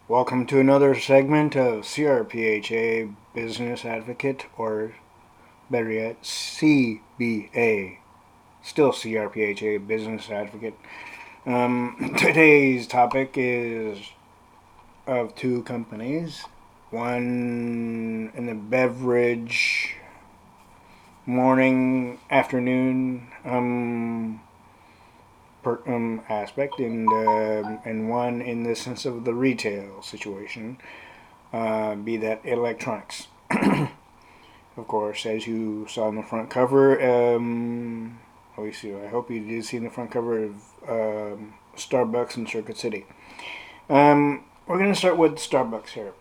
Welcome to another segment of C.R.P.H.A. Business Advocate, or better yet, C.B.A. Still C.R.P.H.A. Business Advocate. Today's topic is of two companies. One in the beverage morning, afternoon aspect, and one in the sense of the retail situation, be that electronics. Of course, as you saw on the front cover, let me see. I hope you did see in the front cover of Starbucks in Circuit City. We're going to start with Starbucks here.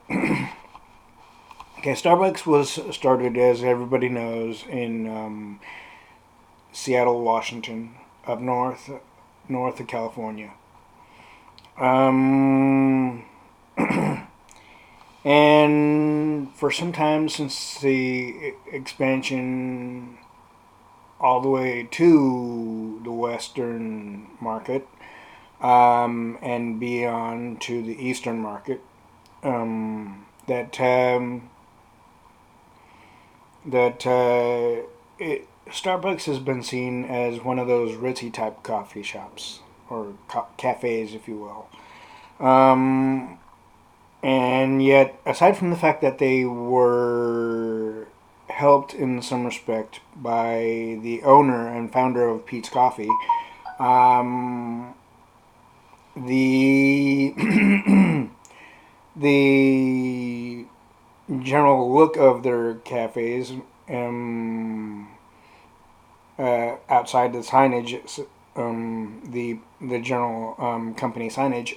Okay, Starbucks was started, as everybody knows, in Seattle, Washington, up north of California. Um, and for some time since the expansion all the way to the Western market, and beyond to the Eastern market, that that Starbucks has been seen as one of those ritzy type coffee shops or cafes, if you will. Um, and yet, aside from the fact that they were helped in some respect by the owner and founder of Pete's Coffee, um, the the general look of their cafes, outside the signage, the general company signage,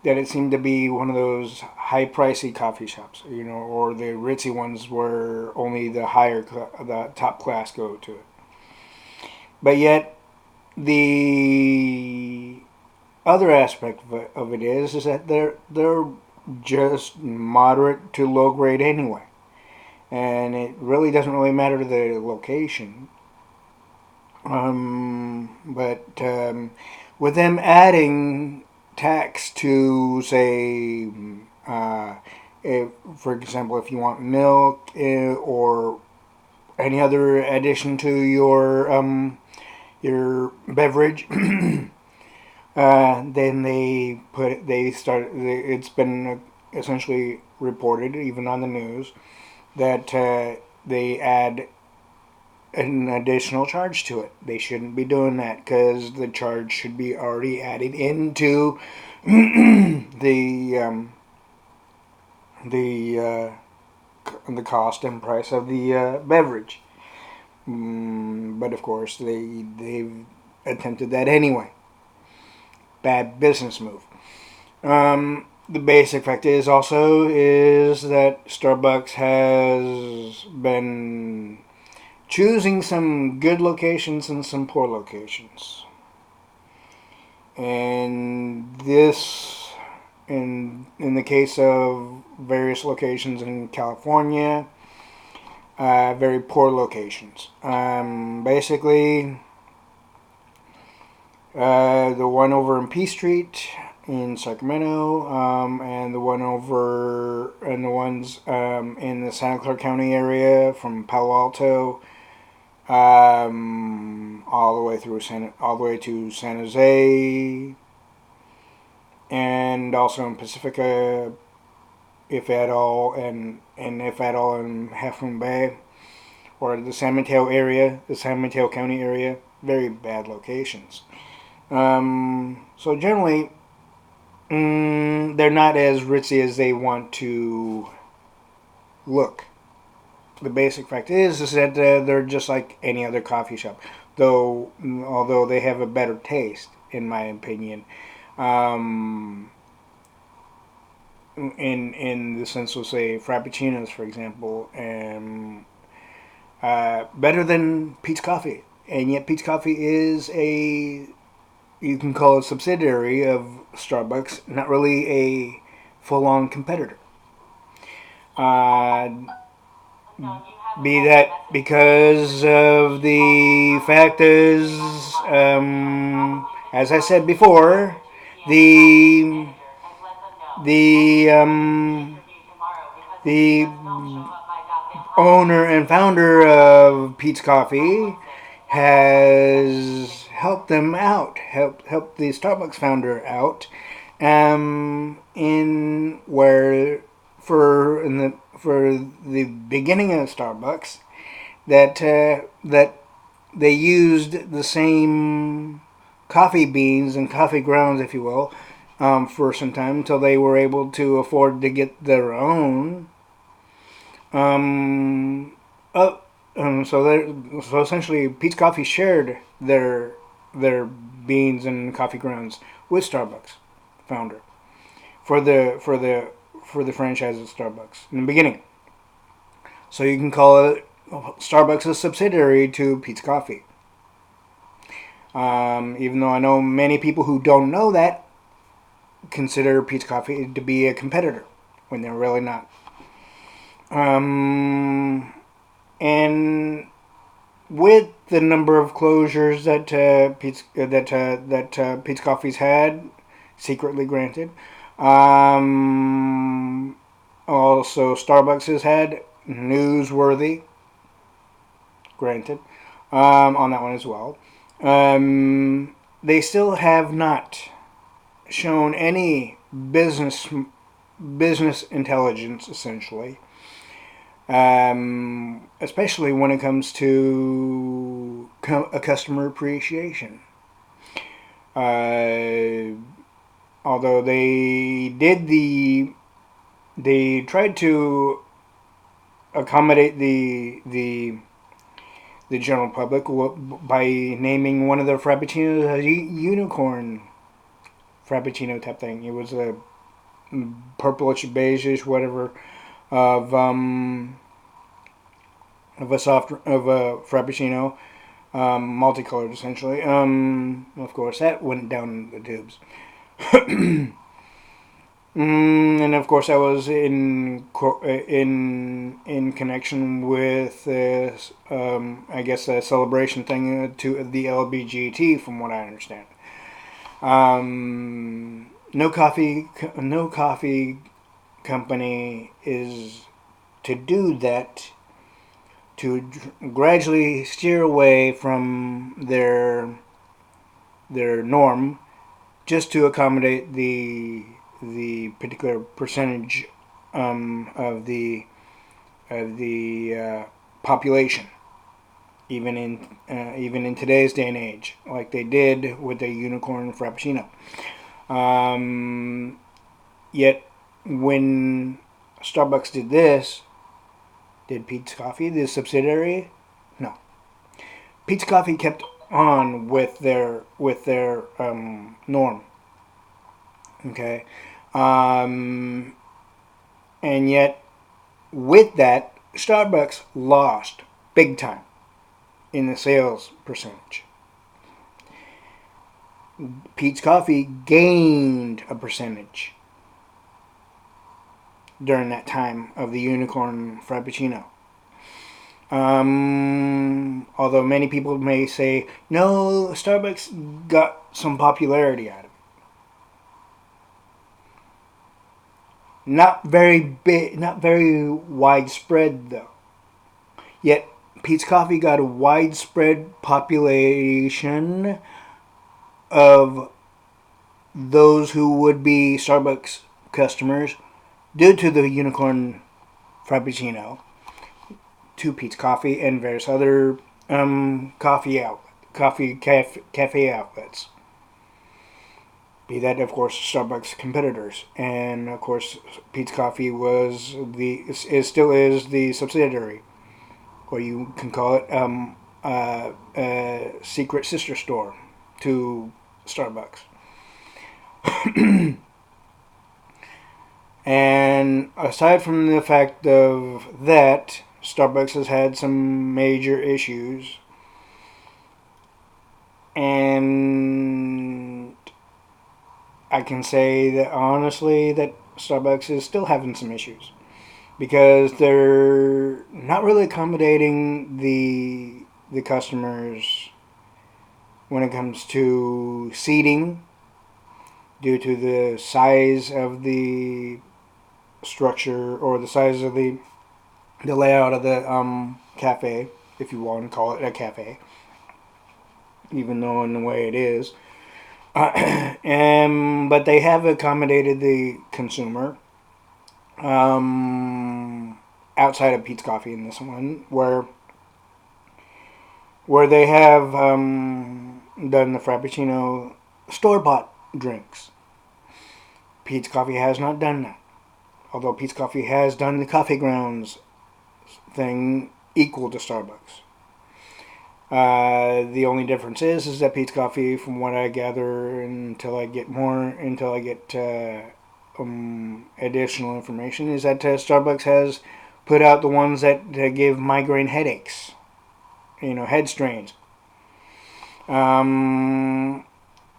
that it seemed to be one of those high pricey coffee shops, or the ritzy ones where only the top class go to it. But yet, the other aspect of it is that they're just moderate to low grade anyway, and it really doesn't really matter the location. But with them adding tax to, say, uh, if, for example, if you want milk, or any other addition to your beverage, then they start. It's been essentially reported, even on the news, that they add an additional charge to it. They shouldn't be doing that because the charge should be already added into the the the cost and price of the beverage. But of course, they've attempted that anyway. Bad business move. The basic fact is that Starbucks has been choosing some good locations and some poor locations. And this, in the case of various locations in California, very poor locations. Basically, the one over in P Street in Sacramento, and the ones in the Santa Clara County area from Palo Alto, all the way all the way to San Jose, and also in Pacifica, if at all, and if at all in Half Moon Bay, or the San Mateo County area. Very bad locations. So generally, they're not as ritzy as they want to look. The basic fact is that they're just like any other coffee shop, although they have a better taste, in my opinion. Um, in the sense of, say, frappuccinos, for example, and better than Pete's Coffee, and yet Pete's Coffee is a, you can call it, subsidiary of Starbucks, not really a full-on competitor. Uh, be that because of the fact is, as I said before, the the the owner and founder of Pete's Coffee has helped them out, helped the Starbucks founder out, in where for the beginning of Starbucks that they used the same coffee beans and coffee grounds, if you will, for some time until they were able to afford to get their own. Um, uh, so essentially, Pete's Coffee shared their beans and coffee grounds with Starbucks founder for the franchise of Starbucks in the beginning. So you can call it Starbucks a subsidiary to Pete's Coffee. Even though I know many people who don't know that consider Pete's Coffee to be a competitor when they're really not. And with the number of closures that Pete's Coffee's had, secretly granted, also Starbucks has had newsworthy, granted, on that one as well. They still have not shown any business intelligence, essentially, especially when it comes to a customer appreciation. Uh, Although they tried to accommodate the general public by naming one of their frappuccinos a unicorn frappuccino type thing. It was a purplish beigeish whatever of a frappuccino, multicolored essentially. Of course, that went down the tubes. And of course, I was in connection with I guess a celebration thing to the LGBT, from what I understand. No coffee company is to do that, to gradually steer away from their norm, just to accommodate the particular percentage of the population, even in today's day and age, like they did with the unicorn frappuccino. Um, Yet when Starbucks did this, did Pete's Coffee, the subsidiary? No. Pete's Coffee kept on with their norm. Okay, um, and yet with that, Starbucks lost big time in the sales percentage. Pete's Coffee gained a percentage during that time of the unicorn frappuccino. Although many people may say, no, Starbucks got some popularity out of it. Not very big, not very widespread though. Yet Pete's Coffee got a widespread population of those who would be Starbucks customers due to the unicorn frappuccino, to Pete's Coffee and various other cafe outlets. Be that, of course, Starbucks competitors, and of course, Pete's Coffee still is the subsidiary, or you can call it a secret sister store to Starbucks. And aside from the fact of that, Starbucks has had some major issues, and I can say that honestly that Starbucks is still having some issues because they're not really accommodating the customers when it comes to seating, due to the size of the structure, or the size of the layout of the cafe, if you want to call it a cafe, even though in the way it is. But they have accommodated the consumer, um, outside of Pete's Coffee in this one, where they have done the Frappuccino store bought drinks. Pete's Coffee has not done that, although Pete's Coffee has done the coffee grounds thing equal to Starbucks. The only difference is that Pete's Coffee, from what I gather, until I get additional information, is that Starbucks has put out the ones that give migraine headaches, head strains. Um,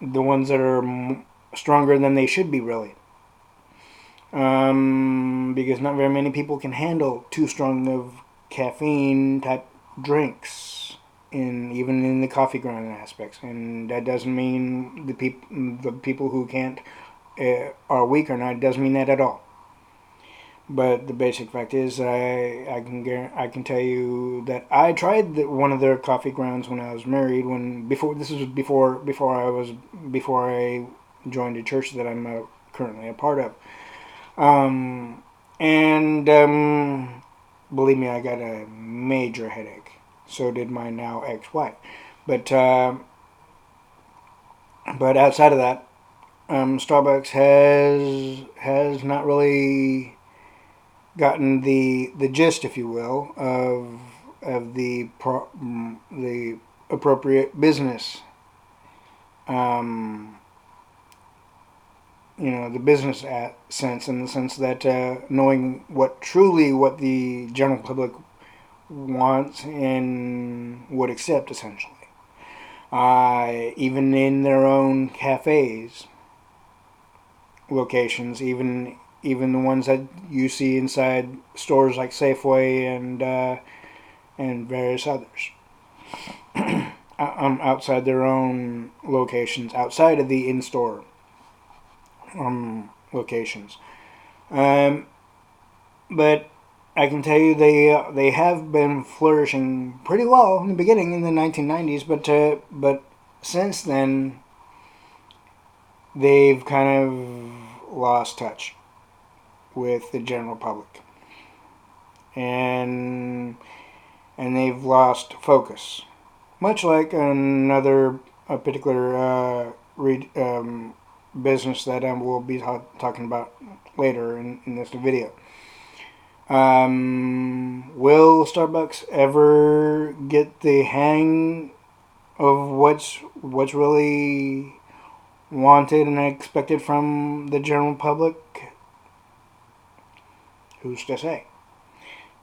the ones that are stronger than they should be, really. Because not very many people can handle too strong of caffeine type drinks, even in the coffee ground aspects, and that doesn't mean the people who can't are weak or not. It doesn't mean that at all. But the basic fact is, I can tell you that I tried one of their coffee grounds when I was married. Before I joined a church that I'm currently a part of. Um, and believe me, I got a major headache. So did my now ex-wife. But but outside of that, Starbucks has not really gotten the gist, if you will, of the appropriate business. Um, the business sense, in the sense that knowing what the general public wants and would accept, essentially. Even in their own cafes, locations, even the ones that you see inside stores like Safeway and various others, outside their own locations, outside of the in-store locations. Um, but I can tell you they have been flourishing pretty well in the beginning in the 1990s, but since then they've kind of lost touch with the general public, and they've lost focus, much like another a particular business that we'll be talking about later in this video. Will Starbucks ever get the hang of what's really wanted and expected from the general public? Who's to say?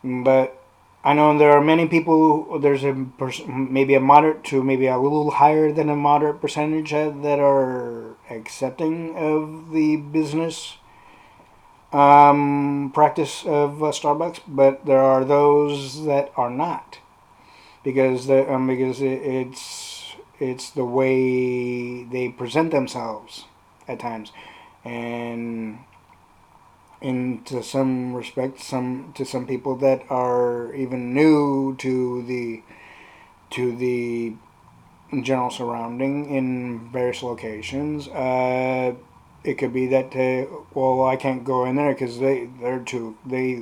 But I know there are many people. There's maybe a moderate to maybe a little higher than a moderate percentage that are accepting of the business practice of Starbucks, but there are those that are not, because it's the way they present themselves at times, and to some respect, to some people that are even new to the general surrounding in various locations. It could be that well, I can't go in there because they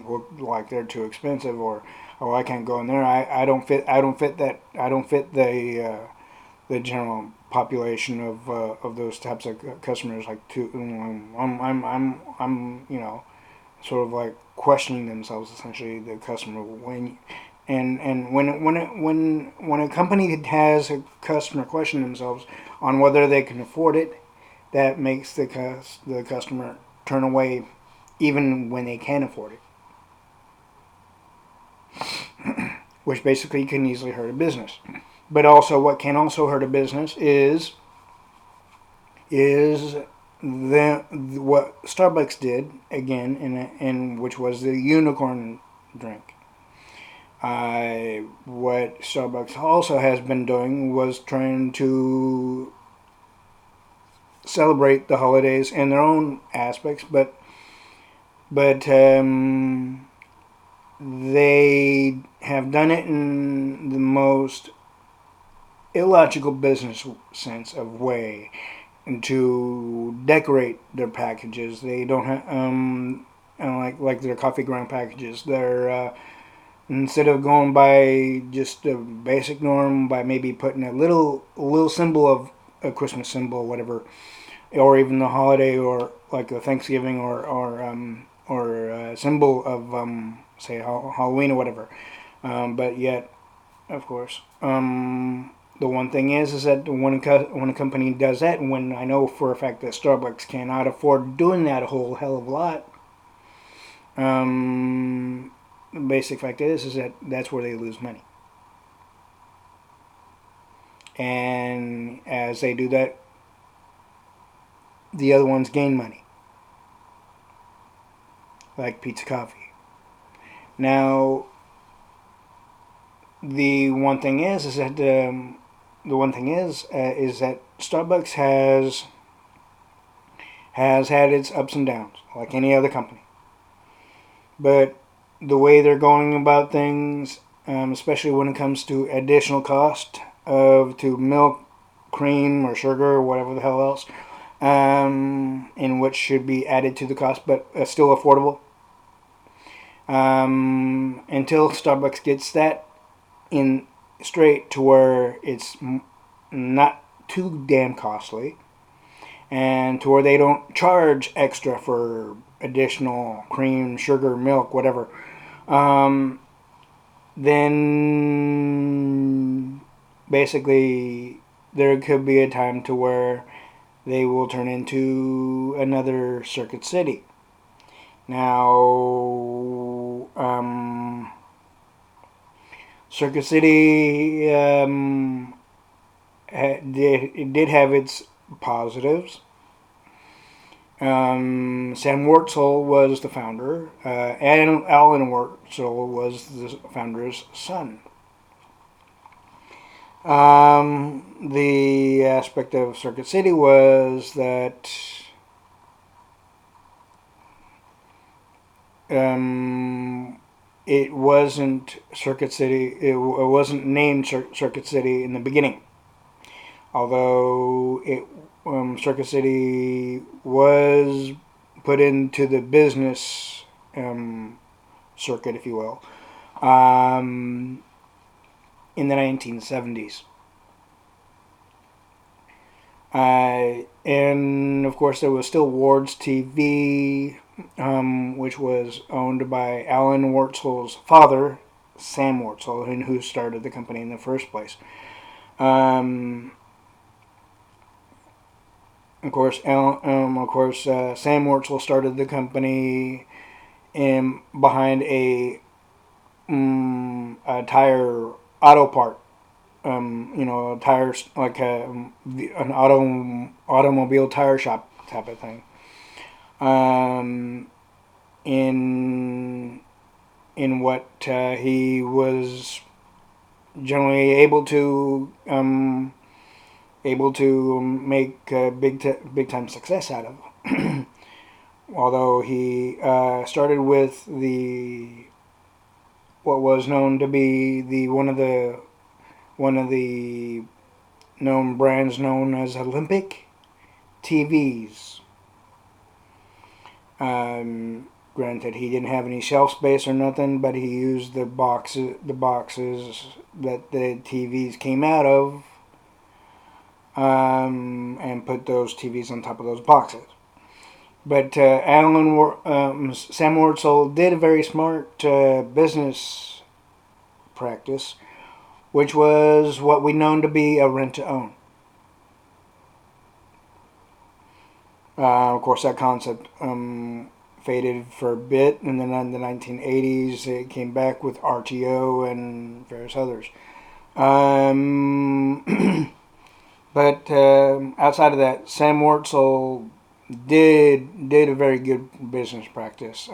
look like they're too expensive, or I can't go in there. I don't fit the general population of those types of customers. Like I'm sort of like questioning themselves, essentially, the customer. When a company has a customer question themselves on whether they can afford it, that makes the customer turn away, even when they can afford it, which basically can easily hurt a business. But also, what can also hurt a business is what Starbucks did again, in which was the unicorn drink. What Starbucks also has been doing was trying to celebrate the holidays in their own aspects, but they have done it in the most illogical business sense of way to decorate their packages. They don't have like their coffee ground packages. They're instead of going by just the basic norm by maybe putting a little symbol of a Christmas symbol, or whatever, or even the holiday, or like a Thanksgiving, or a symbol of say Halloween or whatever. But yet, of course, the one thing is that when a company does that, and when I know for a fact that Starbucks cannot afford doing that a whole hell of a lot, the basic fact is that that's where they lose money. And as they do that, the other ones gain money, like pizza coffee. Now, the one thing is that the one thing is that Starbucks has had its ups and downs, like any other company. But the way they're going about things, especially when it comes to additional cost of to milk, cream, or sugar, or whatever the hell else, in which should be added to the cost, but still affordable. Until Starbucks gets that in straight to where it's not too damn costly, and to where they don't charge extra for additional cream, sugar, milk, whatever, then basically there could be a time to where they will turn into another Circuit City. Now, Circuit City it did have its positives. Sam Wurtzel was the founder, and Alan Wurtzel was the founder's son. The aspect of Circuit City was that it wasn't Circuit City. It wasn't named Circuit City in the beginning, although Circuit City was put into the business circuit, if you will, in the 1970s. And of course, there was still Ward's TV, which was owned by Alan Wurtzel's father, Sam Wurtzel, and who started the company in the first place. Of course, Sam Wurtzel started the company behind a tire auto part. Tires like an automobile tire shop type of thing. In what he was generally able to make big time success out of. Although he started with the what was known to be the one of the known brands known as Olympic TVs. Granted, he didn't have any shelf space or nothing, but he used the boxes that the TVs came out of, and put those TVs on top of those boxes. But Sam Wurtzel did a very smart business practice, which was what we known to be a rent to own. Of course, that concept faded for a bit, and then in the 1980s it came back with RTO and various others. But outside of that, Sam Wurtzel did a very good business practice.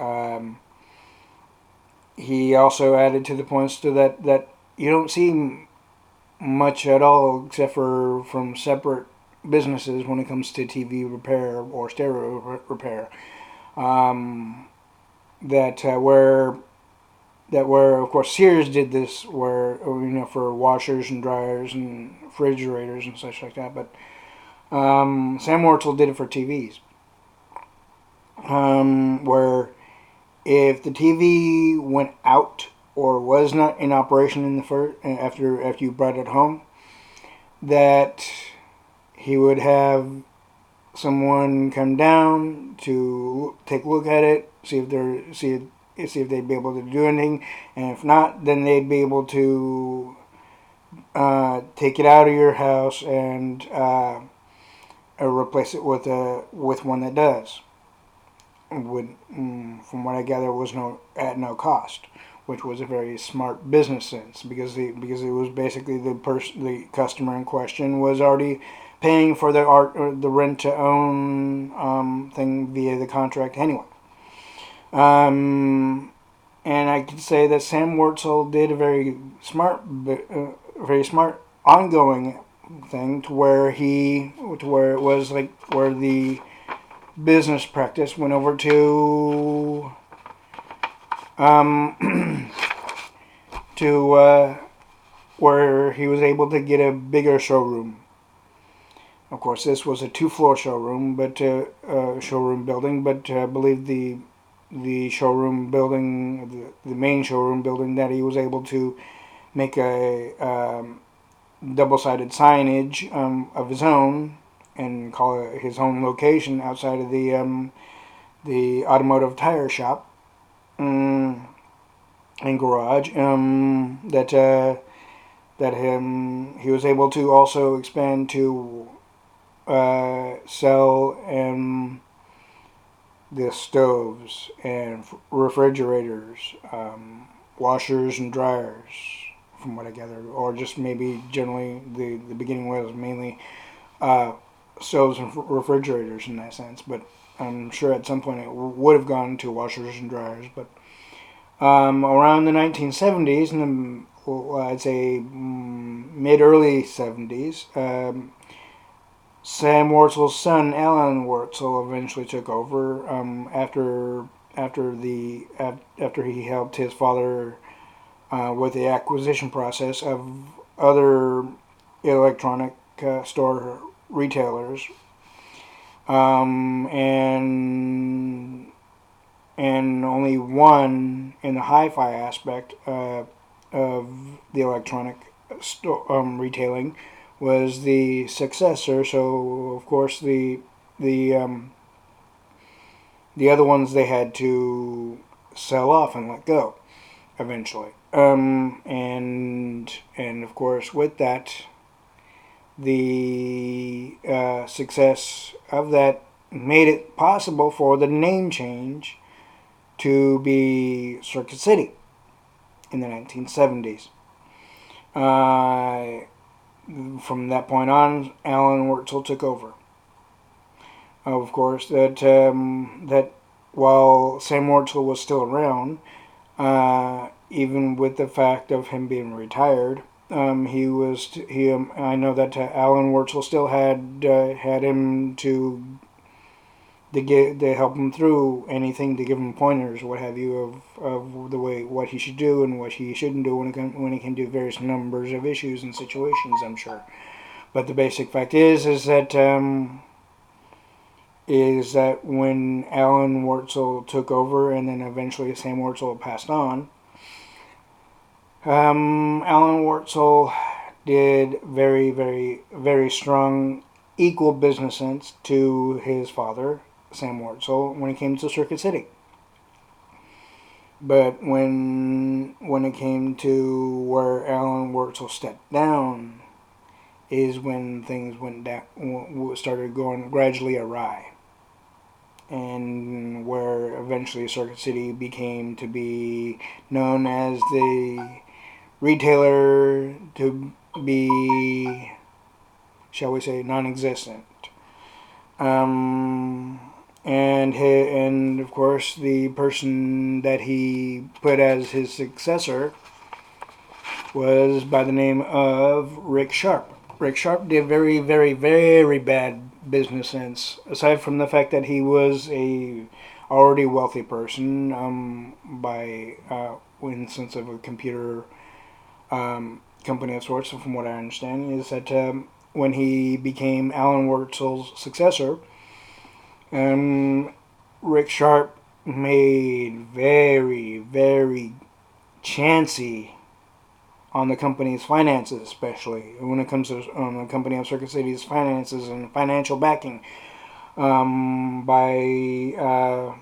He also added to the points to that you don't see much at all, except for from separate businesses when it comes to TV repair or stereo repair. Um, that where of course Sears did this, where for washers and dryers and refrigerators and such like that. But Sam Wurtzel did it for TVs, where if the TV went out or was not in operation in the first after you brought it home, that he would have someone come down to take a look at it, see if they'd be able to do anything, and if not, then they'd be able to take it out of your house and replace it with one that does. From what I gather, was at no cost, which was a very smart business sense because it was basically the customer in question was already paying for the rent to own thing via the contract anyway. And I could say that Sam Wurtzel did a very smart ongoing thing to where it was like where the business practice went over to to where he was able to get a bigger showroom. Of course, this was a two-floor showroom, showroom building. But I believe the showroom building, the main showroom building, that he was able to make a double-sided signage of his own and call it his own location outside of the automotive tire shop and garage. He was able to also expand to sell the stoves and refrigerators, washers and dryers, from what I gathered, or just maybe generally the beginning was mainly stoves and refrigerators in that sense. But I'm sure at some point it would have gone to washers and dryers. But around the 1970s, and I'd say mid-early 70s, Sam Wurtzel's son, Alan Wurtzel, eventually took over after he helped his father with the acquisition process of other electronic store retailers, and only one in the hi-fi aspect of the electronic retailing was the successor. So of course the other ones they had to sell off and let go eventually. And of course with that, the success of that made it possible for the name change to be Circuit City in the 1970s. From that point on, Alan Wurtzel took over. Of course, that while Sam Wurtzel was still around, even with the fact of him being retired, I know that Alan Wurtzel still had him to help him through anything, to give him pointers, what have you, of the way what he should do and what he shouldn't do when it can do various numbers of issues and situations, I'm sure. But the basic fact is that when Alan Wurtzel took over and then eventually Sam Wurtzel passed on, Alan Wurtzel did very, very, very strong equal business sense to his father, Sam Wurtzel, when it came to Circuit City. But when it came to where Alan Wurtzel stepped down, is when things started going gradually awry, and where eventually Circuit City became to be known as the retailer to be, shall we say, non-existent. And of course the person that he put as his successor was by the name of Rick Sharp. Rick Sharp did very, very, very bad business sense. Aside from the fact that he was a already wealthy person, by in sense of a computer company of sorts, from what I understand, is that when he became Alan Wurtzel's successor, um, Rick Sharp made very, very chancy on the company's finances, especially when it comes to the company of Circuit City's finances and financial backing, by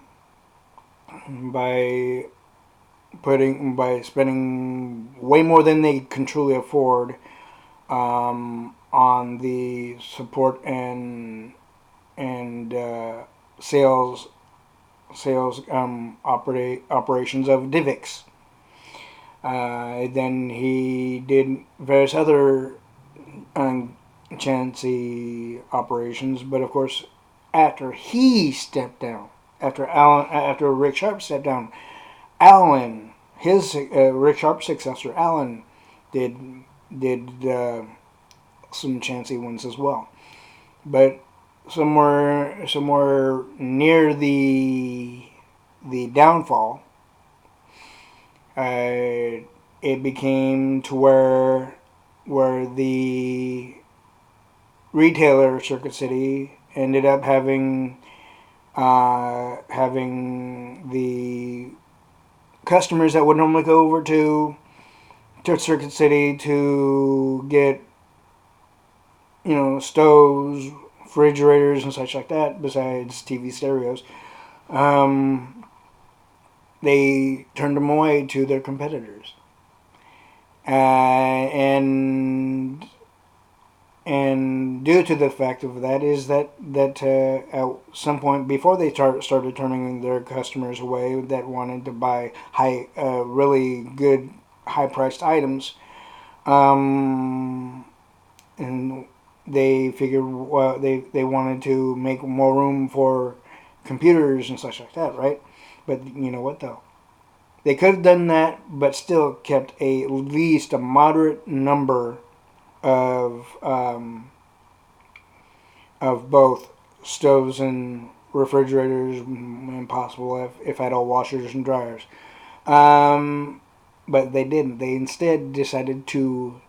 by spending way more than they can truly afford on the support and sales operations of Divix. Then he did various other chancy operations, but of course, after he stepped down, after Rick Sharp stepped down, Alan, his Rick Sharp's successor, Alan, did some chancy ones as well. But somewhere near the downfall, it became to where the retailer Circuit City ended up having the customers that would normally go over to Circuit City to get, stoves, refrigerators, and such like that, besides TV stereos. They turned them away to their competitors, and due to the fact of that is that at some point before they started turning their customers away that wanted to buy really good high priced items, and they figured, well, they wanted to make more room for computers and such like that, right? But you know what though? They could have done that, but still kept at least a moderate number of both stoves and refrigerators, and possible if at all washers and dryers. But they didn't. They instead decided to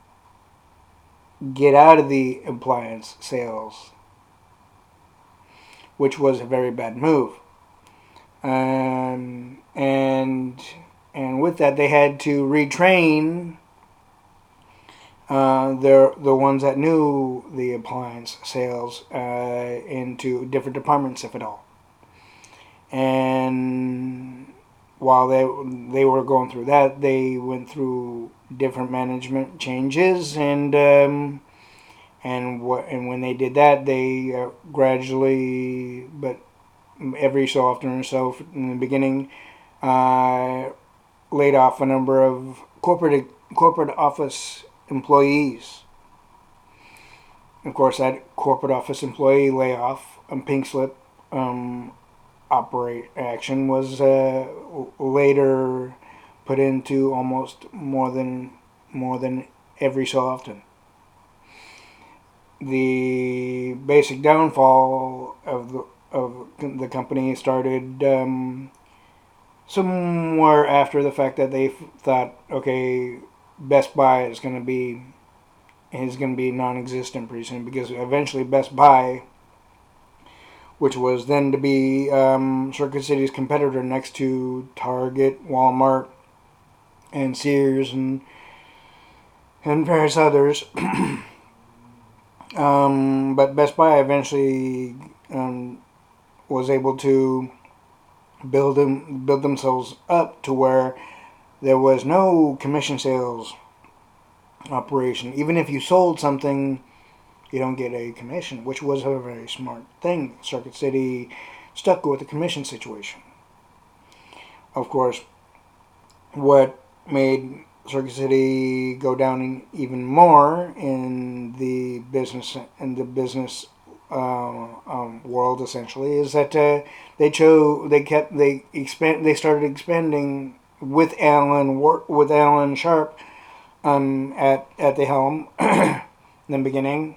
get out of the appliance sales, which was a very bad move. And with that, they had to retrain the ones that knew the appliance sales into different departments, if at all. And while they were going through that, they went through different management changes, and when they did that, they gradually, but every so often or so in the beginning, laid off a number of corporate office employees. Of course, that corporate office employee layoff and pink slip operate action was later put into almost more than every so often. The basic downfall of the company started somewhere after the fact that they thought, okay, Best Buy is going to be non-existent pretty soon, because eventually Best Buy, which was then to be Circuit City's competitor next to Target, Walmart, and Sears, and various others. But Best Buy eventually was able to build themselves up to where there was no commission sales operation. Even if you sold something, you don't get a commission, which was a very smart thing. Circuit City stuck with the commission situation. Of course, what made Circuit City go down even more in the business world, essentially, is that they started expanding with Alan Sharp at the helm, in the beginning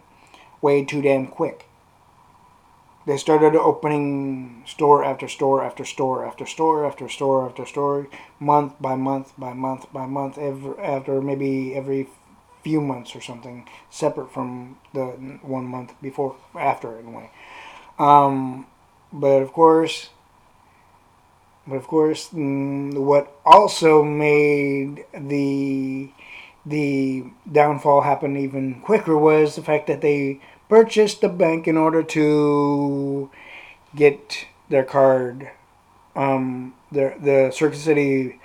way too damn quick. They started opening store after store after store after store after store after store, month by month by month by month, after maybe every few months or something, separate from the 1 month before, after anyway. Um, but of course, what also made the downfall happened even quicker was the fact that they purchased the bank in order to get their card, the Circuit City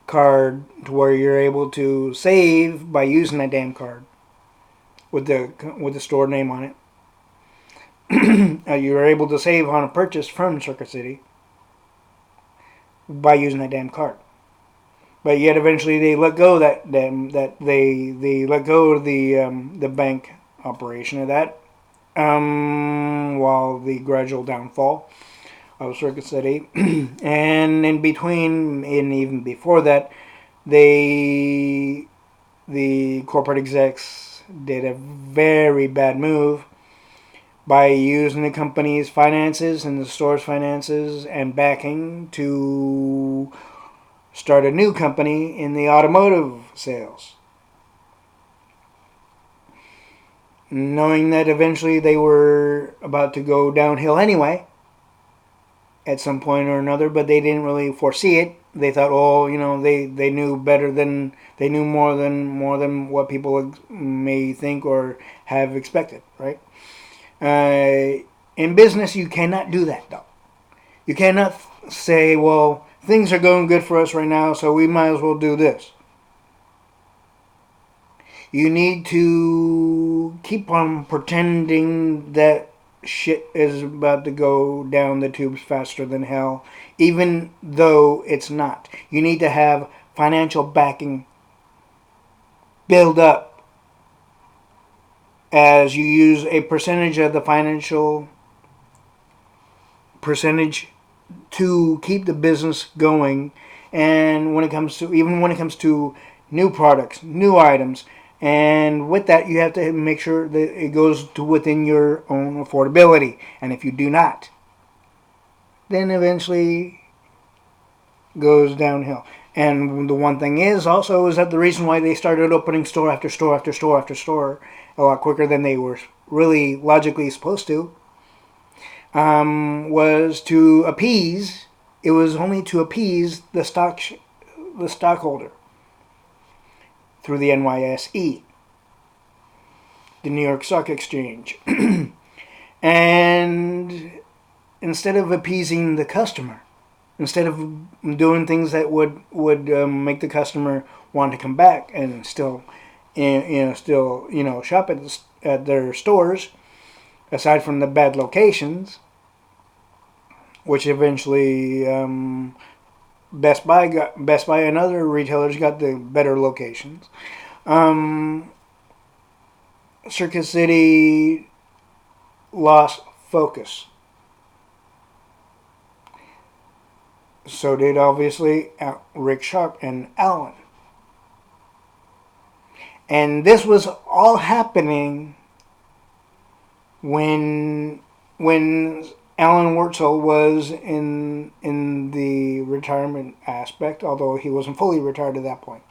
card, to where you're able to save by using that damn card with the store name on it. You're able to save on a purchase from Circuit City by using that damn card. But yet eventually they let go they let go of the bank operation of that, while the gradual downfall of Circuit City, and in between and even before that, they the corporate execs did a very bad move by using the company's finances and the store's finances and backing to start a new company in the automotive sales, knowing that eventually they were about to go downhill anyway at some point or another, but they didn't really foresee it. They thought, oh, they knew better than they knew more than what people may think or have expected, right? In business, you cannot do that, though. You cannot say, well, things are going good for us right now, so we might as well do this. You need to keep on pretending that shit is about to go down the tubes faster than hell, even though it's not. You need to have financial backing build up as you use a percentage of the financial percentage to keep the business going. And when it comes to new products, new items, and with that you have to make sure that it goes to within your own affordability. And if you do not, then eventually goes downhill. And the one thing is that the reason why they started opening store after store after store after store a lot quicker than they were really logically supposed to, was to appease. It was only to appease the stockholder through the NYSE, the New York Stock Exchange, and instead of appeasing the customer, instead of doing things that would make the customer want to come back and still shop at their stores, aside from the bad locations, which eventually Best Buy and other retailers got the better locations. Circuit City lost focus. So did obviously Rick Sharp and Allen. And this was all happening when Alan Wurtzel was in the retirement aspect, although he wasn't fully retired at that point.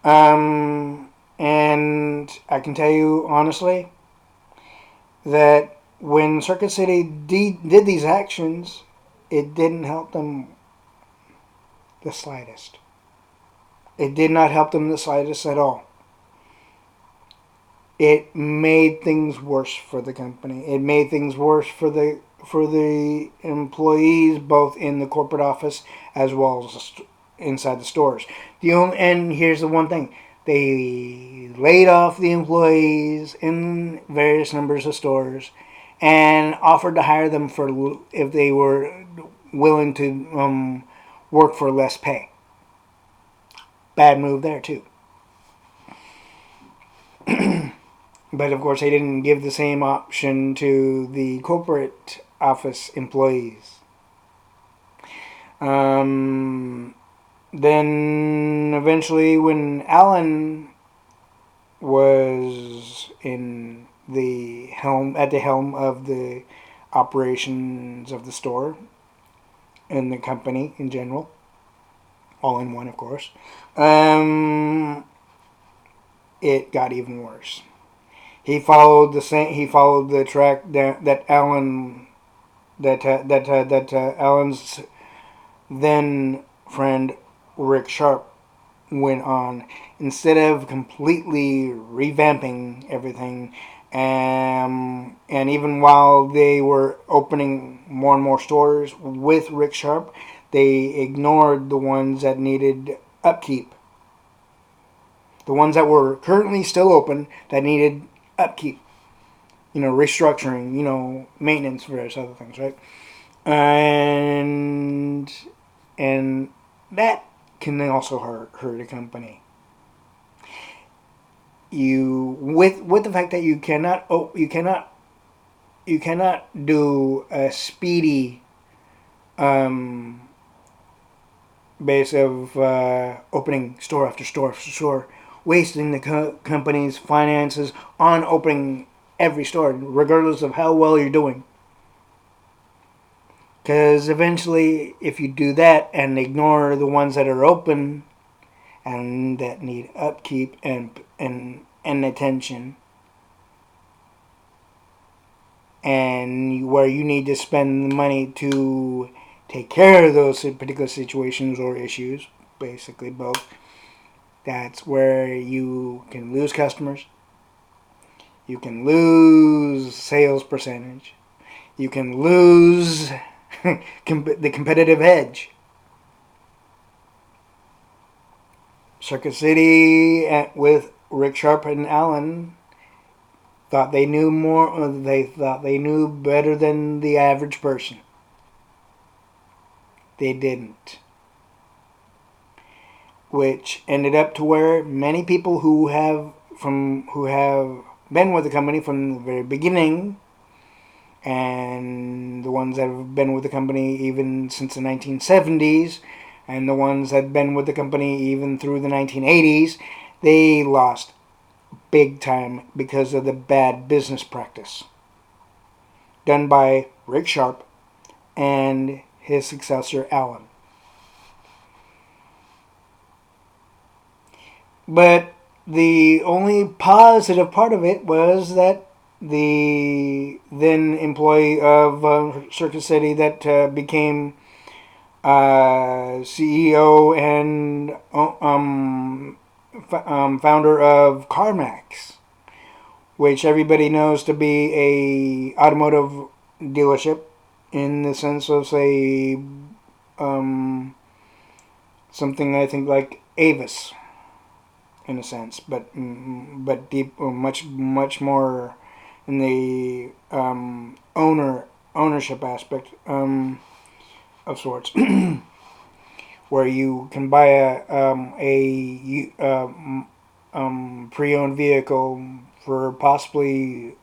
And I can tell you honestly that when Circuit City did these actions, it didn't help them the slightest. It did not help them the slightest at all. It made things worse for the company. It made things worse for the employees, both in the corporate office as well as inside the stores. And here's the one thing: they laid off the employees in various numbers of stores, and offered to hire them if they were willing to work for less pay. Bad move there too. But of course, they didn't give the same option to the corporate office employees. Then eventually, when Allen was in the helm at the helm of the operations of the store and the company in general, all in one, of course. Um, it got even worse. He followed the same. He followed the track that Alan's then friend Rick Sharp went on. Instead of completely revamping everything, and even while they were opening more and more stores with Rick Sharp, they ignored the ones that needed upkeep. The ones that were currently still open that needed upkeep, restructuring, maintenance, various other things, right? And and that can also hurt a company. With the fact that you cannot do a speedy um, base of opening store after store after store, wasting the company's finances on opening every store, regardless of how well you're doing. Because eventually, if you do that and ignore the ones that are open and that need upkeep and attention, and where you need to spend the money to take care of those particular situations or issues, basically both, that's where you can lose customers, you can lose sales percentage, you can lose the competitive edge. Circuit City with Rick Sharp and Allen thought they knew more. They thought they knew better than the average person. They didn't, which ended up to where many people who have been with the company from the very beginning, and the ones that have been with the company even since the 1970s, and the ones that have been with the company even through the 1980s, they lost big time because of the bad business practice done by Rick Sharp and his successor Allen. But the only positive part of it was that the then employee of Circuit City that became CEO and founder of CarMax, which everybody knows to be a automotive dealership in the sense of, say, um, something I think like Avis in a sense, but deep, much more in the ownership aspect of sorts, where you can buy a pre-owned vehicle for possibly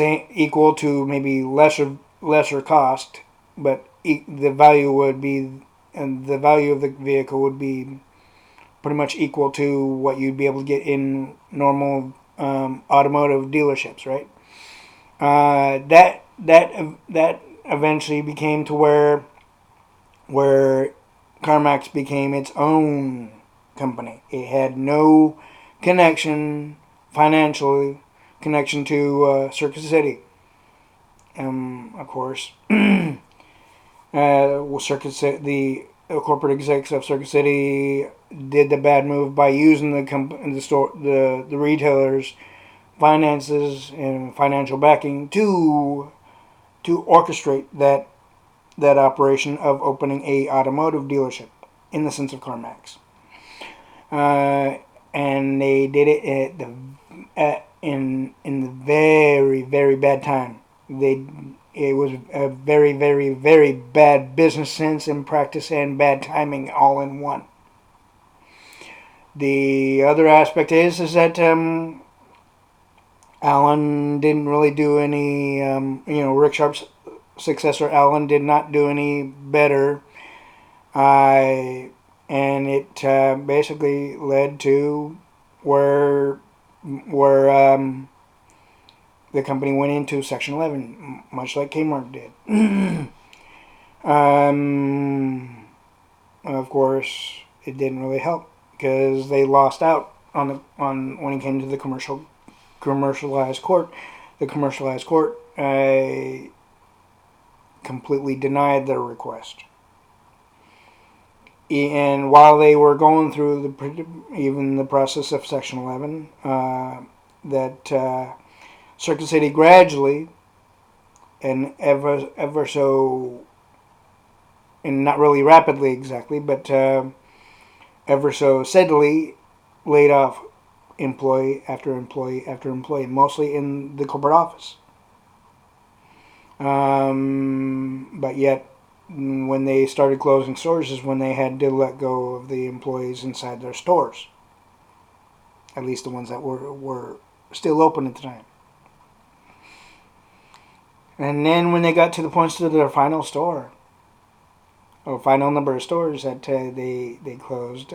equal to maybe lesser cost, but the value would be, and the value of the vehicle would be pretty much equal to what you'd be able to get in normal automotive dealerships, right? That eventually became to where CarMax became its own company. It had no connection, financial connection to Circuit City. Of course, the corporate execs of Circuit City did the bad move by using the retailers' finances and financial backing to orchestrate that operation of opening a automotive dealership in the sense of CarMax. And they did it in the very, very bad time. It was a very, very, very bad business sense and practice and bad timing all in one. The other aspect is that Alan didn't really do any. Rick Sharp's successor Alan did not do any better. And it basically led to where the company went into Section 11, much like Kmart did. Of course, it didn't really help because they lost out on when it came to the commercialized court. The commercialized court completely denied their request. And while they were going through the process of Section 11, Circuit City gradually and ever so, and not really rapidly exactly, but ever so steadily laid off employee after employee after employee, mostly in the corporate office. But yet, when they started closing stores is when they had to let go of the employees inside their stores. At least the ones that were still open at the time. And then when they got to the points of their final store, or final number of stores that they closed,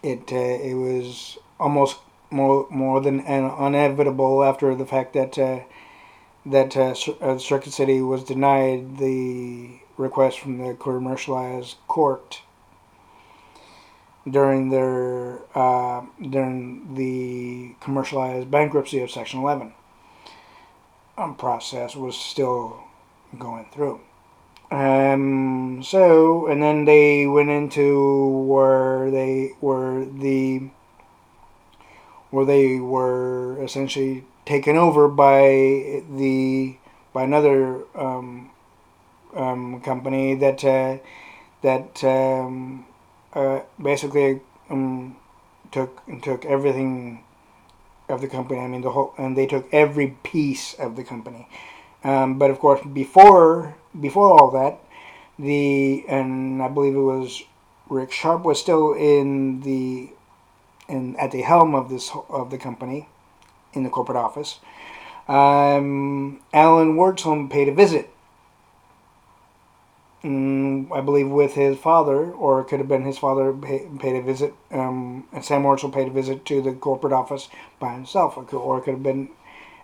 it was almost more than inevitable after the fact that Circuit City was denied the request from the commercialized court during the commercialized bankruptcy of Section 11. Process was still going through. And then they went into where they were essentially taken over by another company that basically took everything of the company. I mean and they took every piece of the company. But of course, before all that, and I believe it was Rick Sharp was still at the helm of the company in the corporate office. Alan Wurzelbaum paid a visit. I believe with his father, or it could have been his father, paid a visit. And Sam Wurzel paid a visit to the corporate office by himself, or it could have been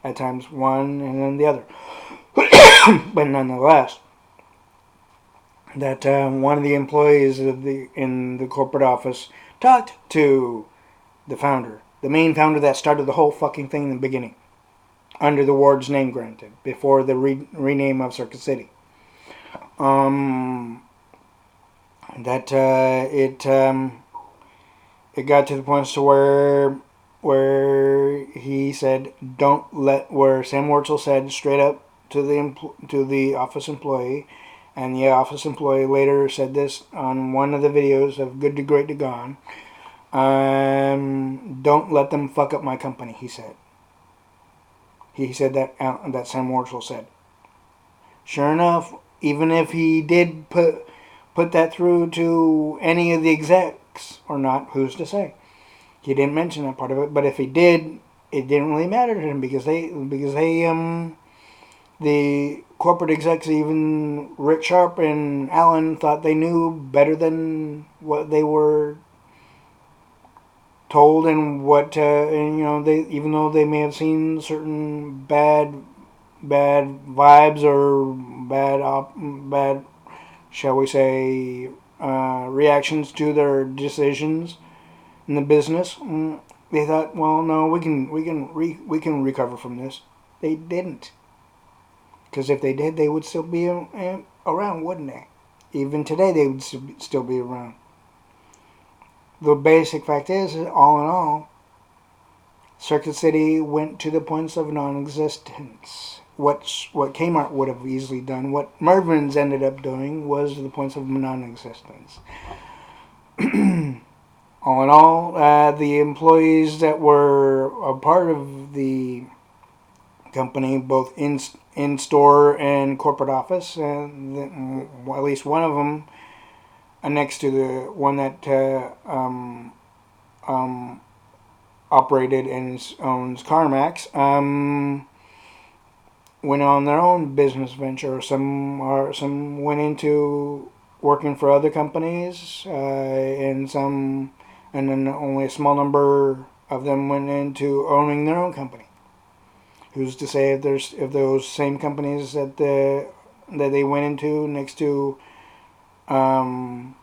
at times one and then the other. But nonetheless, that one of the employees in the corporate office talked to the founder, the main founder that started the whole fucking thing in the beginning, under the ward's name granted, before the rename of Circuit City. It got to the point to where he said, where Sam Wurzel said straight up to the office employee, and the office employee later said this on one of the videos of Good to Great to Gone. Don't let them fuck up my company, he said. He said that Sam Wurzel said. Sure enough, even if he did put that through to any of the execs or not, who's to say? He didn't mention that part of it, but if he did, it didn't really matter to him because the corporate execs, even Rick Sharp and Alan, thought they knew better than what they were told, and they, even though they may have seen certain bad vibes or bad, shall we say, reactions to their decisions in the business, they thought, well, no, we can recover from this. They didn't, because if they did, they would still be around, wouldn't they? Even today, they would still be around. The basic fact is, all in all, Circuit City went to the points of non-existence. What Kmart would have easily done, what Mervyn's ended up doing, was the points of non-existence. All in all, the employees that were a part of the company, both in store and corporate office, at least one of them, next to the one that operated and owns CarMax, went on their own business venture. Some went into working for other companies, and some and then only a small number of them went into owning their own company. Who's to say if those same companies that they went into um,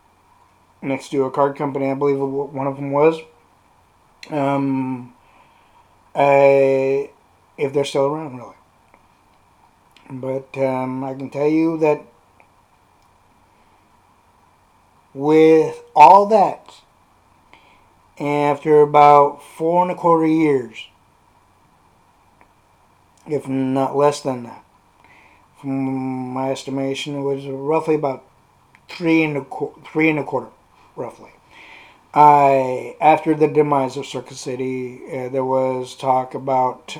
next to a card company, I believe one of them was, um, if they're still around, really. But I can tell you that with all that, after about 4.25 years, if not less than that, from my estimation, it was roughly about three and a quarter, roughly. After the demise of Circuit City, there was talk about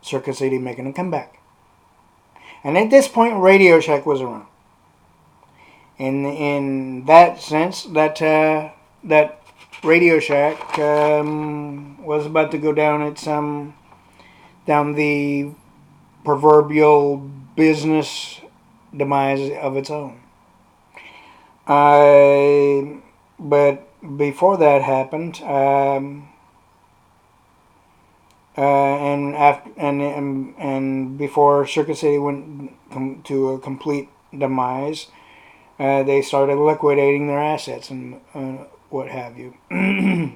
Circuit City making a comeback. And at this point, Radio Shack was around. In that sense, that Radio Shack was about to go down down the proverbial business demise of its own. But before that happened, and before Circuit City went to a complete demise, they started liquidating their assets and what have you.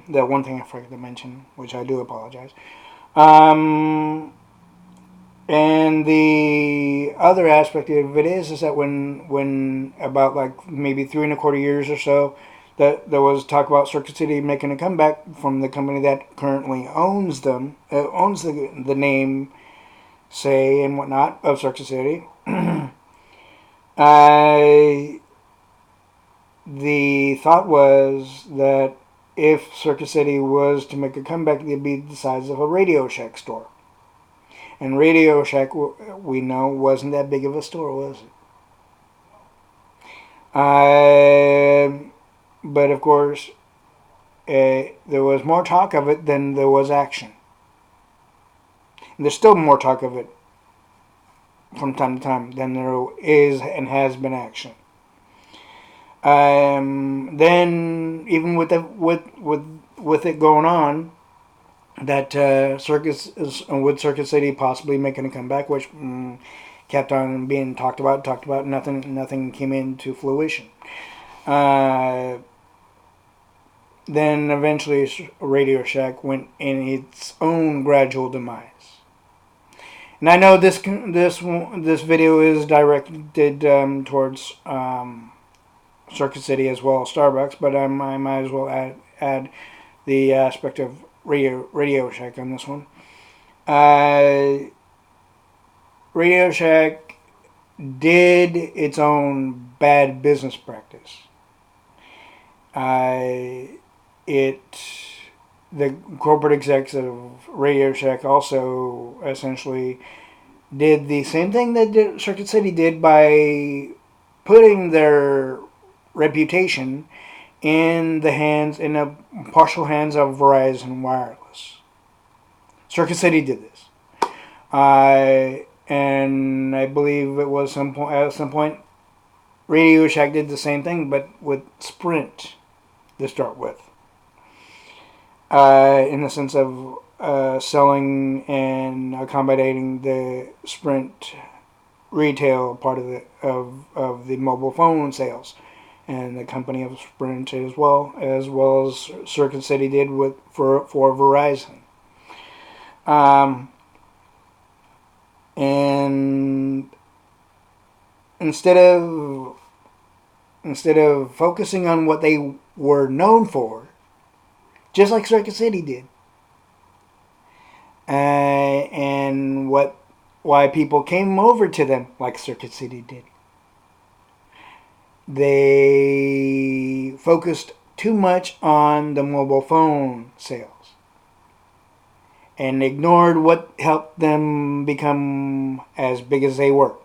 That one thing I forgot to mention, which I do apologize. And the other aspect of it is that when about like maybe 3.25 years or so, that there was talk about Circuit City making a comeback from the company that currently owns them, owns the name, say and whatnot of Circuit City. I The thought was that if Circuit City was to make a comeback, it'd be the size of a Radio Shack store. And Radio Shack, we know, wasn't that big of a store, was it? But of course, there was more talk of it than there was action. And there's still more talk of it from time to time than there is and has been action. Then even with it going on, that would Circuit City possibly making a comeback, which kept on being talked about. Nothing came into fruition. Uh, then eventually, Radio Shack went in its own gradual demise. And I know this video is directed towards Circuit City as well as Starbucks, but I might as well add the aspect of Radio Shack on this one. Radio Shack did its own bad business practice. It The corporate execs of Radio Shack also essentially did the same thing that Circuit City did by putting their reputation in the partial hands of Verizon Wireless. Circuit City did this. And I believe it was at some point Radio Shack did the same thing, but with Sprint to start with. In the sense of selling and accommodating the Sprint retail part of the mobile phone sales, and the company of Sprint as well as Circuit City did for Verizon. And instead of focusing on what they were known for, just like Circuit City did, and why people came over to them like Circuit City did, they focused too much on the mobile phone sales and ignored what helped them become as big as they were.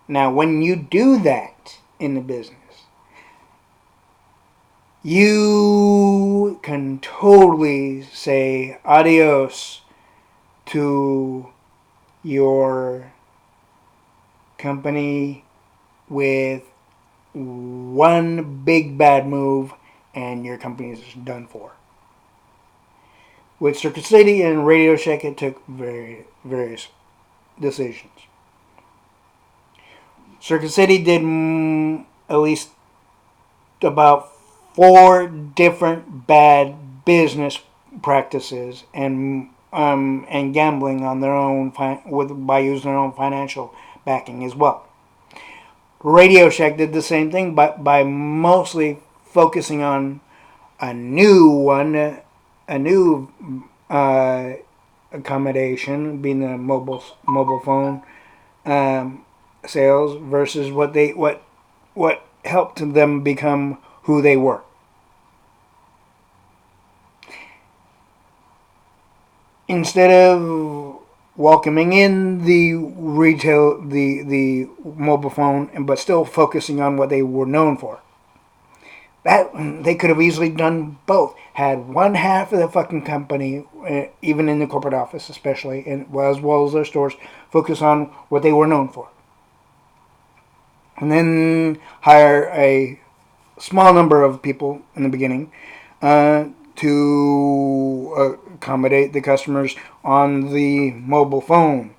Now, when you do that in the business, you can totally say adios to your company with one big bad move, and your company is done for. With Circuit City and Radio Shack, it took various decisions. Circuit City did at least about four different bad business practices and gambling on their own by using their own financial backing as well. Radio Shack did the same thing, but by mostly focusing on a new one, a new uh, accommodation, being the mobile phone um, sales versus what helped them become who they were. Instead of welcoming in the mobile phone, but still focusing on what they were known for. That they could have easily done both. Had one half of the fucking company, even in the corporate office, especially, and as well as their stores, focus on what they were known for, and then hire a small number of people in the beginning to accommodate the customers on the mobile phone.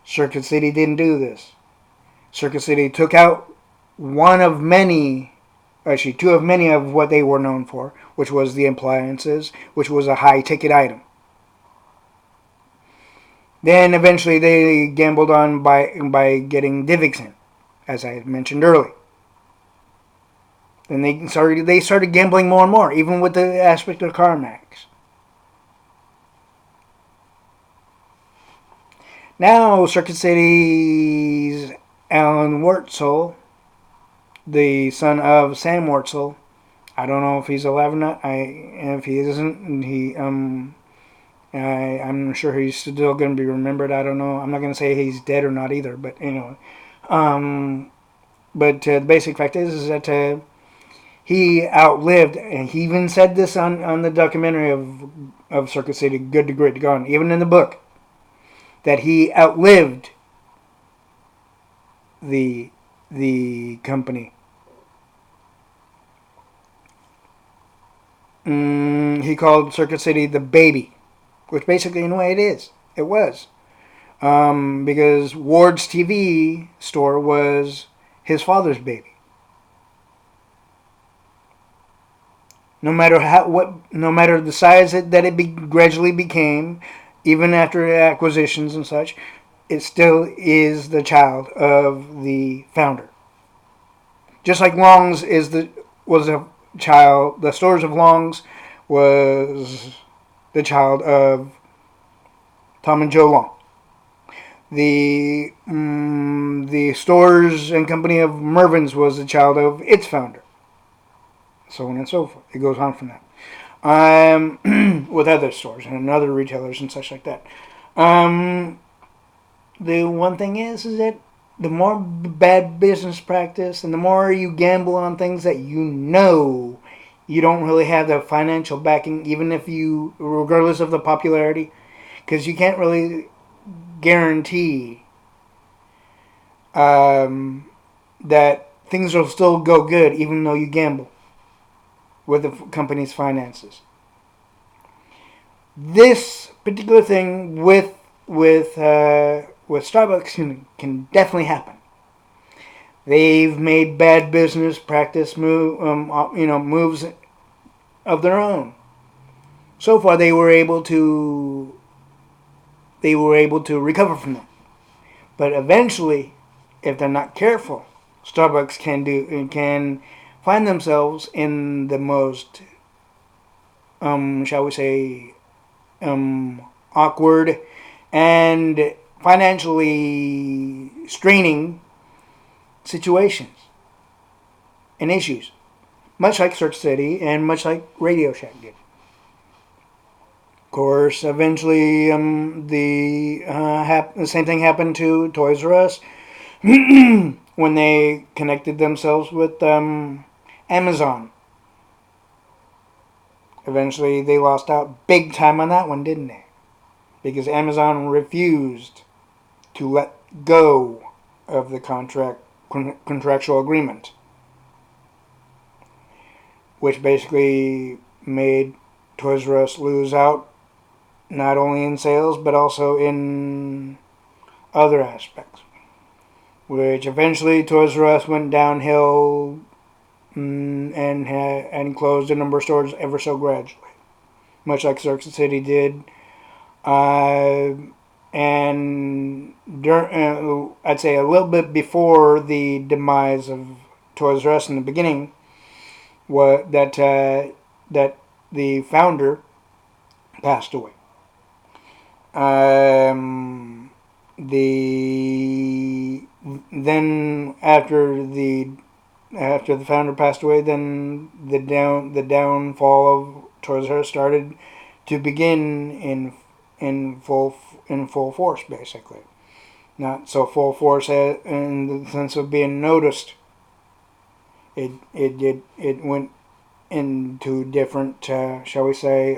Circuit City didn't do this. Circuit City took out one of many, actually two of many of what they were known for, which was the appliances, which was a high ticket item. Then eventually they gambled on by getting Divixin, as I mentioned earlier. Then they started gambling more and more, even with the aspect of CarMax. Now Circuit City's Alan Wurtzel, the son of Sam Wurtzel, I don't know if he's alive or not. If he isn't, I'm sure he's still going to be remembered. I don't know. I'm not going to say he's dead or not either, but but the basic fact is that he outlived, and he even said this on the documentary of Circuit City, Good to Great to Gone, even in the book, that he outlived the company. He called Circuit City the baby, which basically in a way it is. It was. Because Ward's TV store was his father's baby. No matter the size that it gradually became, even after acquisitions and such, it still is the child of the founder. Just like Long's was a child, the stores of Long's was the child of Tom and Joe Long. The stores and company of Mervin's was the child of its founder. So on and so forth. It goes on from that. With other stores and other retailers and such like that. The one thing is that the more bad business practice and the more you gamble on things that you don't really have the financial backing, even if regardless of the popularity, because you can't really guarantee that things will still go good even though you gamble with the company's finances. This particular thing with Starbucks can definitely happen. They've made bad business practice moves of their own. So far, they were able to recover from them. But eventually, if they're not careful, Starbucks can find themselves in the most, shall we say, awkward and financially straining situations and issues, much like Search City and much like Radio Shack did. Of course, eventually the same thing happened to Toys R Us when they connected themselves with Amazon. Eventually, they lost out big time on that one, didn't they? Because Amazon refused to let go of the contract contractual agreement, which basically made Toys R Us lose out not only in sales but also in other aspects. Which eventually Toys R Us went downhill, and closed a number of stores ever so gradually, much like Circuit City did. And I'd say a little bit before the demise of Toys R Us in the beginning, that the founder passed away. The then after the founder passed away, then the downfall of Toys R Us started to begin in full force, basically. Not so full force in the sense of being noticed. It went into different, shall we say,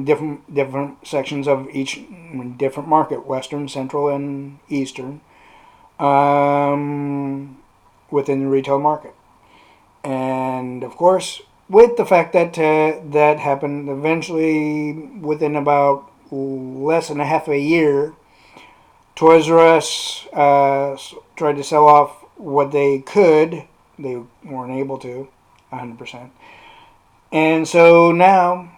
different sections of each different market, Western, Central, and Eastern, within the retail market. And of course, with the fact that that happened, eventually within about less than a half a year, Toys R Us tried to sell off what they could. They weren't able to, 100%. And so now,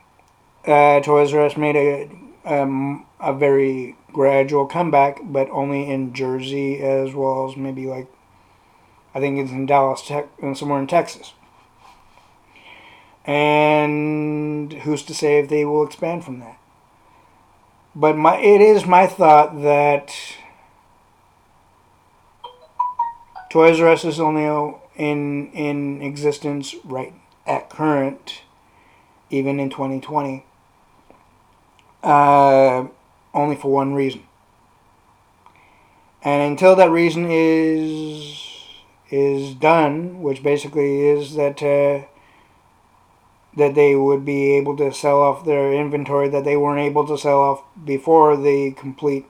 Toys R Us made a very gradual comeback, but only in Jersey, as well as maybe like, I think it's in Dallas, somewhere in Texas. And who's to say if they will expand from that? But it is my thought that Toys R Us is only in existence right at current, even in 2020, only for one reason. And until that reason is done, which basically is that they would be able to sell off their inventory that they weren't able to sell off before the complete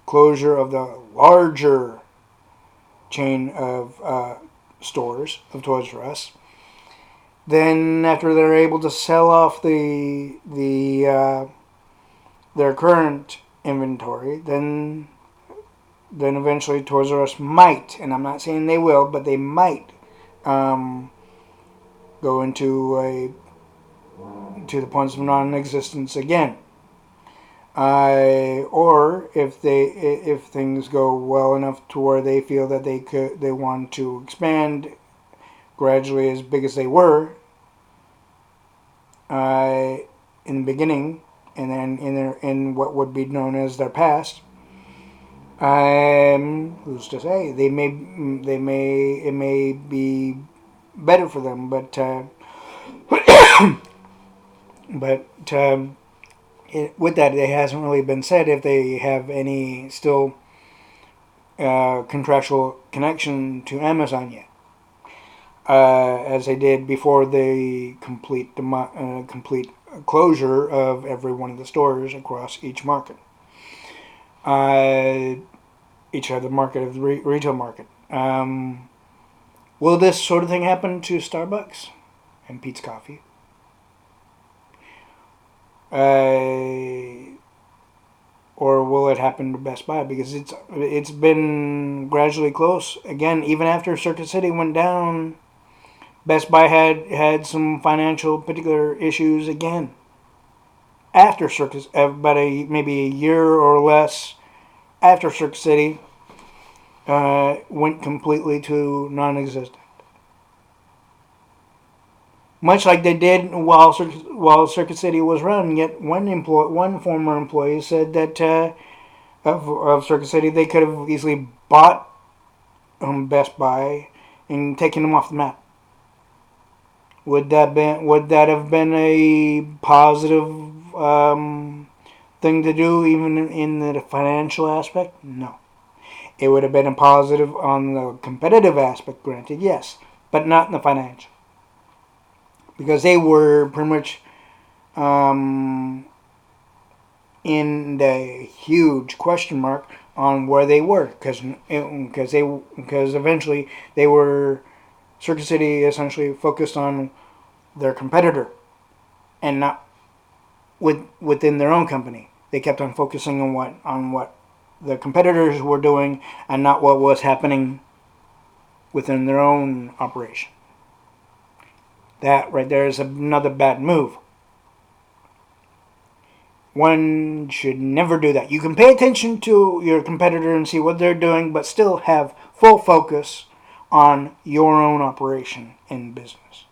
closure of the larger chain of stores of Toys R Us. Then after they're able to sell off their current inventory, then eventually Toys R Us might, and I'm not saying they will, but they might go into the points of non-existence again. Or if things go well enough to where they feel that they want to expand gradually as big as they were in the beginning, and then in what would be known as their past. Who's to say? It may be better for them, but with that, it hasn't really been said if they have any still contractual connection to Amazon yet, as they did before the complete closure of every one of the stores across each market, each other market of the retail market. Will this sort of thing happen to Starbucks and Pete's Coffee? Or will it happen to Best Buy? Because it's been gradually close. Again, even after Circuit City went down, Best Buy had some financial particular issues again. After Circuit, about maybe a year or less after Circuit City went completely to non-existent. Much like they did while Circuit City was running. Yet one former employee said that of Circuit City, they could have easily bought Best Buy and taken them off the map. Would that have been a positive thing to do, even in the financial aspect? No. It would have been a positive on the competitive aspect, granted, yes, but not in the financial. Because they were pretty much in the huge question mark on where they were, because eventually they were Circuit City essentially focused on their competitor and not within their own company. They kept on focusing on what the competitors were doing and not what was happening within their own operation. That right there is another bad move. One should never do that. You can pay attention to your competitor and see what they're doing, but still have full focus on your own operation in business.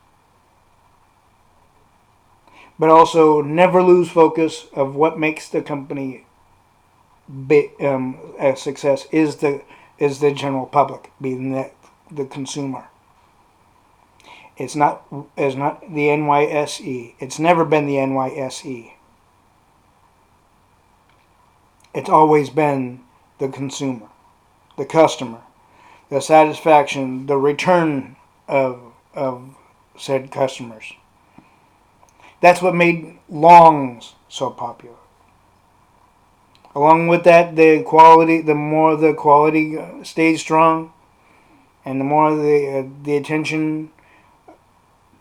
But also never lose focus of what makes the company a success is the general public, being the consumer. It's not the NYSE. It's never been the NYSE. It's always been the consumer, the customer, the satisfaction, the return of said customers. That's what made longs so popular. Along with that, the more the quality stayed strong, and the more the attention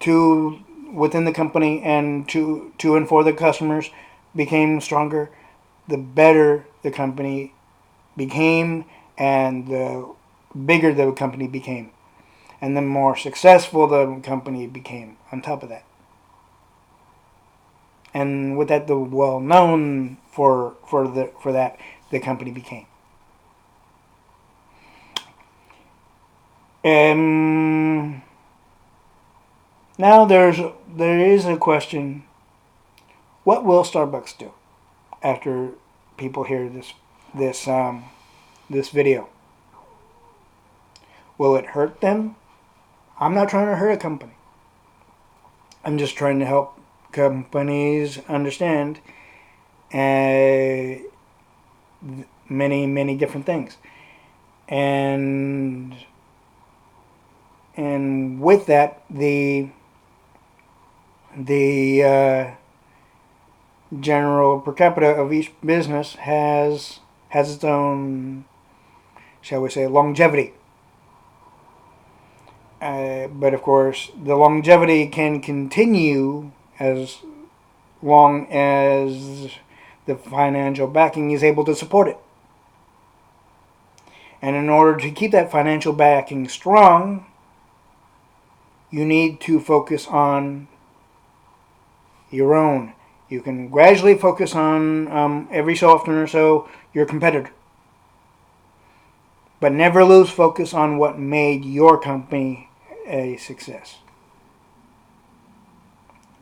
to within the company and to and for the customers became stronger, the better the company became and the bigger the company became, and the more successful the company became on top of that. And with that, the well known for that the company became. Now there is a question: what will Starbucks do after people hear this video? Will it hurt them? I'm not trying to hurt a company. I'm just trying to help companies understand many different things, and with that the general per capita of each business has its own, shall we say, longevity. But of course, the longevity can continue as long as the financial backing is able to support it. And in order to keep that financial backing strong, you need to focus on your own. You can gradually focus on every so often or so your competitor. But never lose focus on what made your company a success.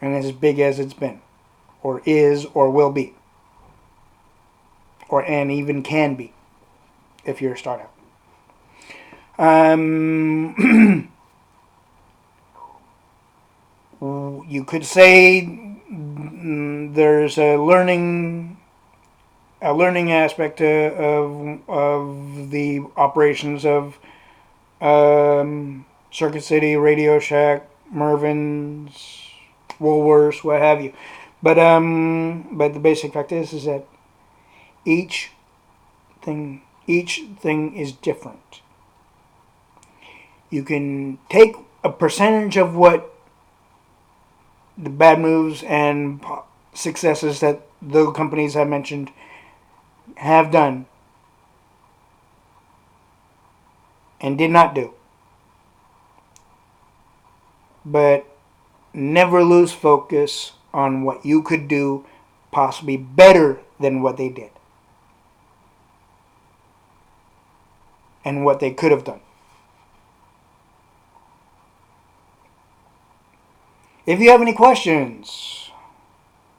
And as big as it's been, or is, or will be, and even can be, if you're a startup. You could say there's a learning aspect of the operations of Circuit City, Radio Shack, Mervin's, Woolworths, what have you. But the basic fact is that each thing is different. You can take a percentage of what the bad moves and successes that the companies I mentioned have done and did not do, but never lose focus on what you could do possibly better than what they did and what they could have done. If you have any questions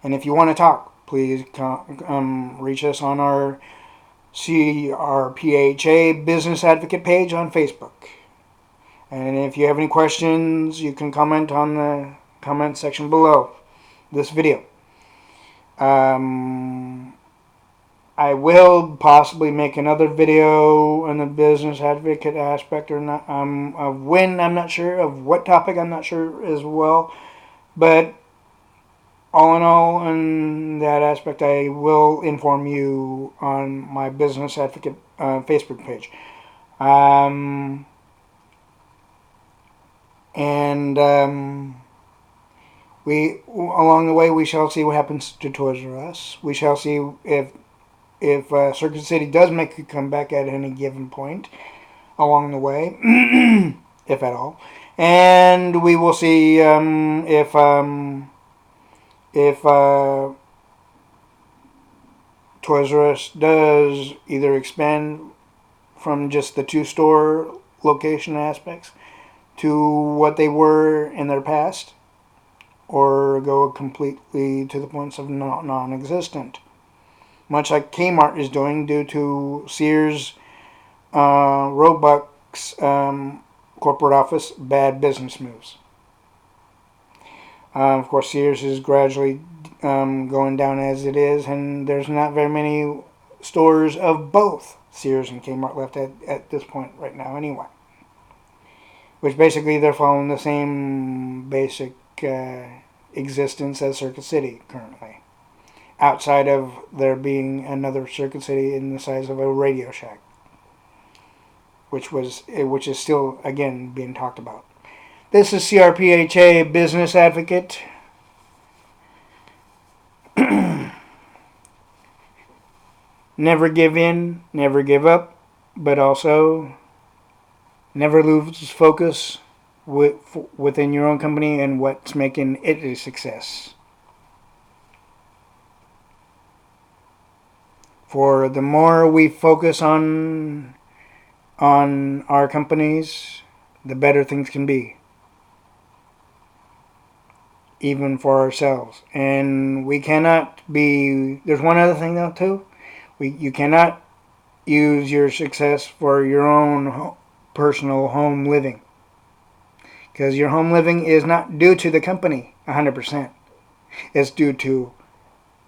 and if you want to talk, please reach us on our C.R.P.H.A. Business Advocate page on Facebook. And if you have any questions, you can comment on the comment section below this video. I will possibly make another video on the business advocate aspect or not, of when, I'm not sure, of what topic I'm not sure as well. But all in all, in that aspect, I will inform you on my Business Advocate Facebook page. Um, and we along the way we shall see what happens to Toys R Us. We shall see if Circuit City does make a comeback at any given point along the way, if at all, and we will see if Toys R Us does either expand from just the two store location aspects to what they were in their past, or go completely to the points of non-existent, much like Kmart is doing due to Sears Roebuck's corporate office bad business moves. Of course, Sears is gradually going down as it is, and there's not very many stores of both Sears and Kmart left at this point right now anyway. Which basically they're following the same basic existence as Circuit City currently. Outside of there being another Circuit City in the size of a Radio Shack. Which is still, again, being talked about. This is C.R.P.H.A. Business Advocate. Never give in, never give up, but also never lose focus within your own company and what's making it a success. For the more we focus on our companies, the better things can be. Even for ourselves. And we cannot be... There's one other thing though too. You cannot use your success for your own personal home living. Because your home living is not due to the company 100%. It's due to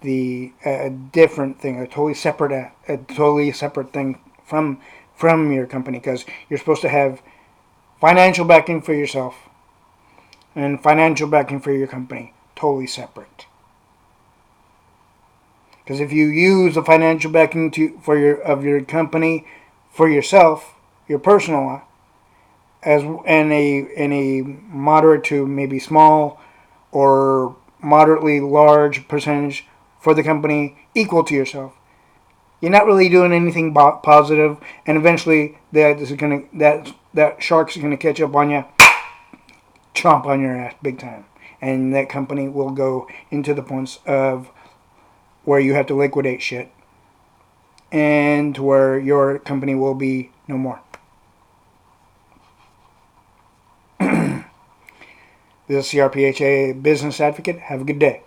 the different thing, a totally separate thing from your company. Because you're supposed to have financial backing for yourself and financial backing for your company, totally separate. Because if you use the financial backing of your company for yourself, your personal, as in a moderate to maybe small or moderately large percentage for the company equal to yourself, you're not really doing anything positive, and eventually that shark's gonna catch up on you, chomp on your ass big time, and that company will go into the points of where you have to liquidate shit, and to where your company will be no more. This is C.R.P.H.A. Business Advocate. Have a good day.